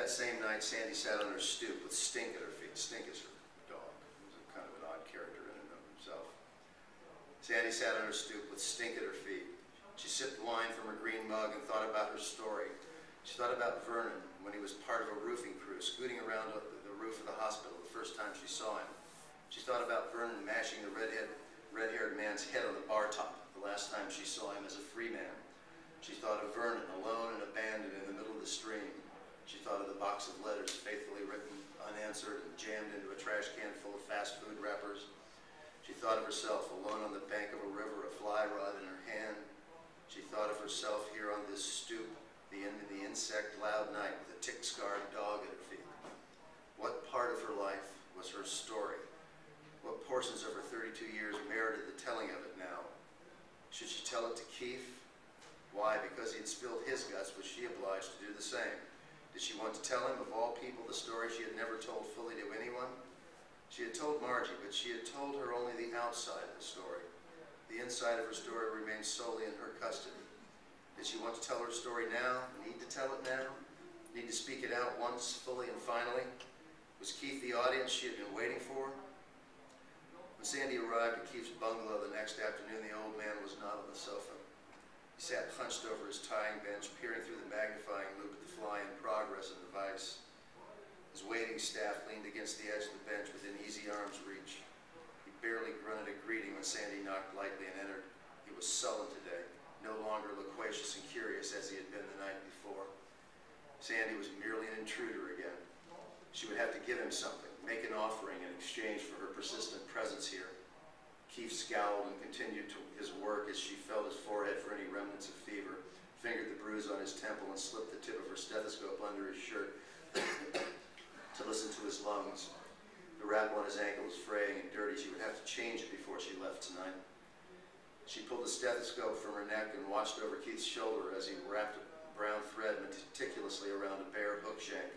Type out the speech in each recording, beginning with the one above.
That same night, Sandy sat on her stoop with Stink at her feet. Stink is her dog. He was kind of an odd character in and of himself. Sandy sat on her stoop with Stink at her feet. She sipped wine from her green mug and thought about her story. She thought about Vernon when he was part of a roofing crew, scooting around the roof of the hospital the first time she saw him. She thought about Vernon mashing the red-haired man's head on the bar top the last time she saw him as a free man. She thought of Vernon, alone and abandoned in the middle of the stream. She thought of the box of letters faithfully written, unanswered, and jammed into a trash can full of fast food wrappers. She thought of herself alone on the bank of a river, a fly rod in her hand. She thought of herself here on this stoop, the insect-loud night, with a tick-scarred dog at her feet. What part of her life was her story? What portions of her 32 years merited the telling of it now? Should she tell it to Keith? Why? Because he had spilled his guts, was she obliged to do the same? Did she want to tell him, of all people, the story she had never told fully to anyone? She had told Margie, but she had told her only the outside of the story. The inside of her story remained solely in her custody. Did she want to tell her story now? Need to tell it now? Need to speak it out once, fully and finally? Was Keith the audience she had been waiting for? When Sandy arrived at Keith's bungalow the next afternoon, the old man was not on the sofa. He sat hunched over his tying bench, peering through the magnifying loupe at the fly in progress in the vise. His waiting staff leaned against the edge of the bench within easy arm's reach. He barely grunted a greeting when Sandy knocked lightly and entered. He was sullen today, no longer loquacious and curious as he had been the night before. Sandy was merely an intruder again. She would have to give him something, make an offering in exchange for her persistent presence here. Keith scowled and continued his work as she felt his forehead for any remnants of fever, fingered the bruise on his temple, and slipped the tip of her stethoscope under his shirt to listen to his lungs. The wrap on his ankle was fraying and dirty. She would have to change it before she left tonight. She pulled the stethoscope from her neck and watched over Keith's shoulder as he wrapped a brown thread meticulously around a bare hook shank.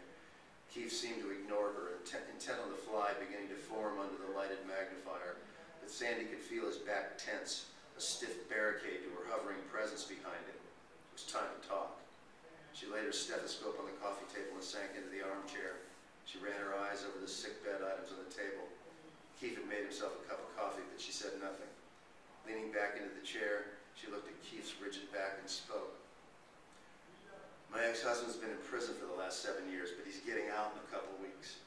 Keith seemed to ignore her, intent on the fly beginning to form under the lighted magnifier. But Sandy could feel his back tense, a stiff barricade to her hovering presence behind him. It was time to talk. She laid her stethoscope on the coffee table and sank into the armchair. She ran her eyes over the sickbed items on the table. Keith had made himself a cup of coffee, but she said nothing. Leaning back into the chair, she looked at Keith's rigid back and spoke. My ex-husband's been in prison for the last 7 years, but he's getting out in a couple weeks.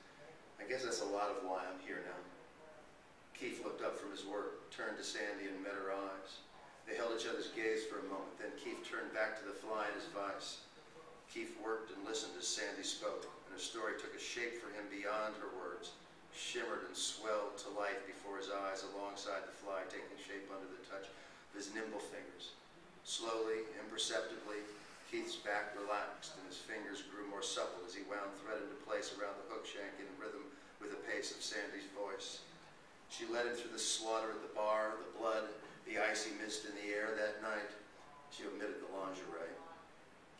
I guess that's a lot of why I'm here now. Keith looked up from his work, turned to Sandy and met her eyes. They held each other's gaze for a moment, then Keith turned back to the fly in his vise. Keith worked and listened as Sandy spoke, and her story took a shape for him beyond her words, shimmered and swelled to life before his eyes alongside the fly, taking shape under the touch of his nimble fingers. Slowly, imperceptibly, Keith's back relaxed and his fingers grew more supple as he wound thread into place around the hook shank in rhythm with the pace of Sandy's voice. She led him through the slaughter at the bar, the blood, the icy mist in the air that night. She omitted the lingerie.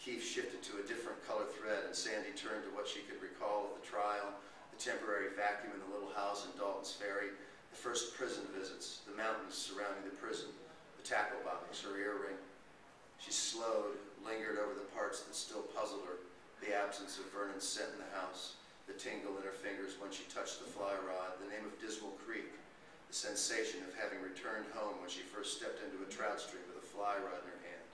Keith shifted to a different color thread, and Sandy turned to what she could recall of the trial, the temporary vacuum in the little house in Dalton's Ferry, the first prison visits, the mountains surrounding the prison, the tackle box, her earring. She slowed, lingered over the parts that still puzzled her, the absence of Vernon's scent in the house, the tingle in her fingers when she touched the fly rod, the name of Dismal Creek, the sensation of having returned home when she first stepped into a trout stream with a fly rod in her hand.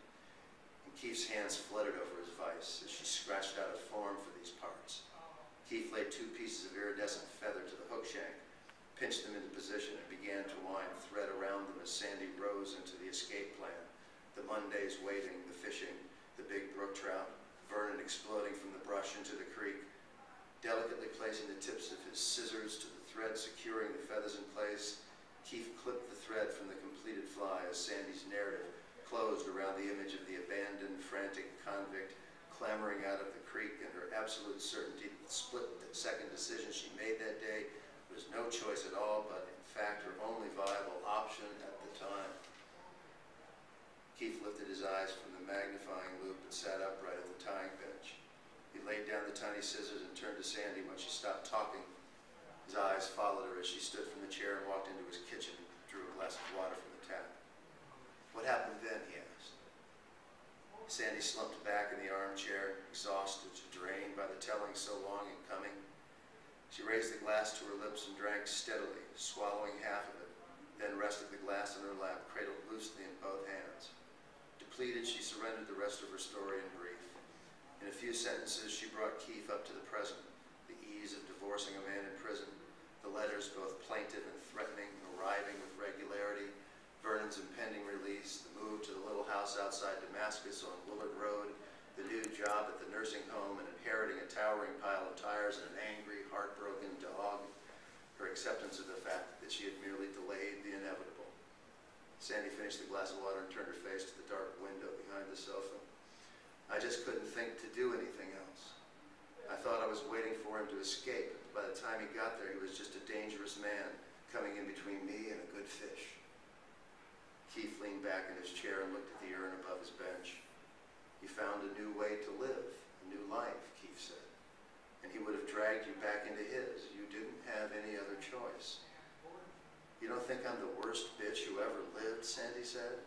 And Keith's hands fluttered over his vise as she scratched out a form for these parts. Keith laid 2 pieces of iridescent feather to the hook shank, pinched them into position, and began to wind thread around them as Sandy rose into the escape plan. The Mondays waiting, the fishing, the big brook trout, Vernon exploding from the brush into the creek. Delicately placing the tips of his scissors to the thread securing the feathers in place, Keith clipped the thread from the completed fly as Sandy's narrative closed around the image of the abandoned, frantic convict clambering out of the creek and her absolute certainty that the split-second decision she made that day was no choice at all, but in fact her only viable option at the time. Keith lifted his eyes from the magnifying loupe and sat upright at the tying bench. He laid down the tiny scissors and turned to Sandy when she stopped talking. His eyes followed her as she stood from the chair and walked into his kitchen and drew a glass of water from the tap. What happened then, he asked. Sandy slumped back in the armchair, exhausted, drained. drained by the telling so long in coming. She raised the glass to her lips and drank steadily, swallowing half of it, then rested the glass in her lap, cradled loosely in both hands. Depleted, she surrendered the rest of her story in brief. In a few sentences, she brought Keith up to the present, the ease of divorcing a man in prison, the letters, both plaintive and threatening, arriving with regularity, Vernon's impending release, the move to the little house outside Damascus on Willard Road, the new job at the nursing home, and inheriting a towering pile of tires and an angry, heartbroken dog, her acceptance of the fact that she had merely delayed the inevitable. Sandy finished the glass of water and turned her face to the dark window behind the sofa. I just couldn't think to do anything else. I thought I was waiting for him to escape. By the time he got there, he was just a dangerous man coming in between me and a good fish. Keith leaned back in his chair and looked at the urn above his bench. You found a new way to live, a new life, Keith said. And he would have dragged you back into his. You didn't have any other choice. You don't think I'm the worst bitch who ever lived, Sandy said.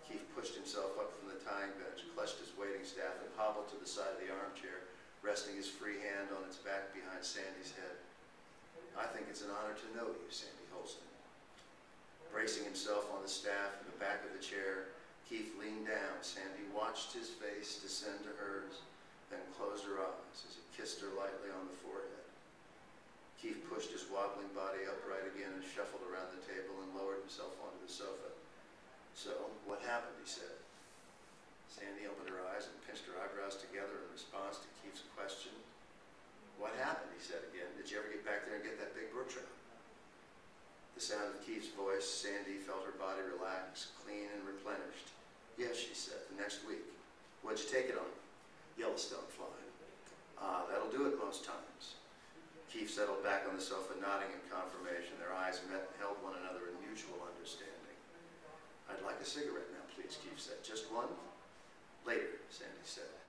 Keith pushed himself up from the tying bench, clutched his waiting staff, and hobbled to the side of the armchair, resting his free hand on its back behind Sandy's head. I think it's an honor to know you, Sandy Holston. Bracing himself on the staff in the back of the chair, Keith leaned down. Sandy watched his face descend to hers, then closed her eyes as he kissed her lightly on the forehead. Keith pushed his wobbling body upright again and shuffled around the table and lowered himself onto the sofa. So, what happened, he said. Sandy opened her eyes and pinched her eyebrows together in response to Keith's question. What happened, he said again. Did you ever get back there and get that big brook trout? The sound of Keith's voice, Sandy felt her body relax, clean and replenished. Yes, she said, the next week. What'd you take it on? Yellowstone fly. Ah, that'll do it most times. Keith settled back on the sofa, nodding in confirmation. Their eyes met and held one another in mutual understanding. I'd like a cigarette now, please, Keith said. Just one? Later, Sandy said.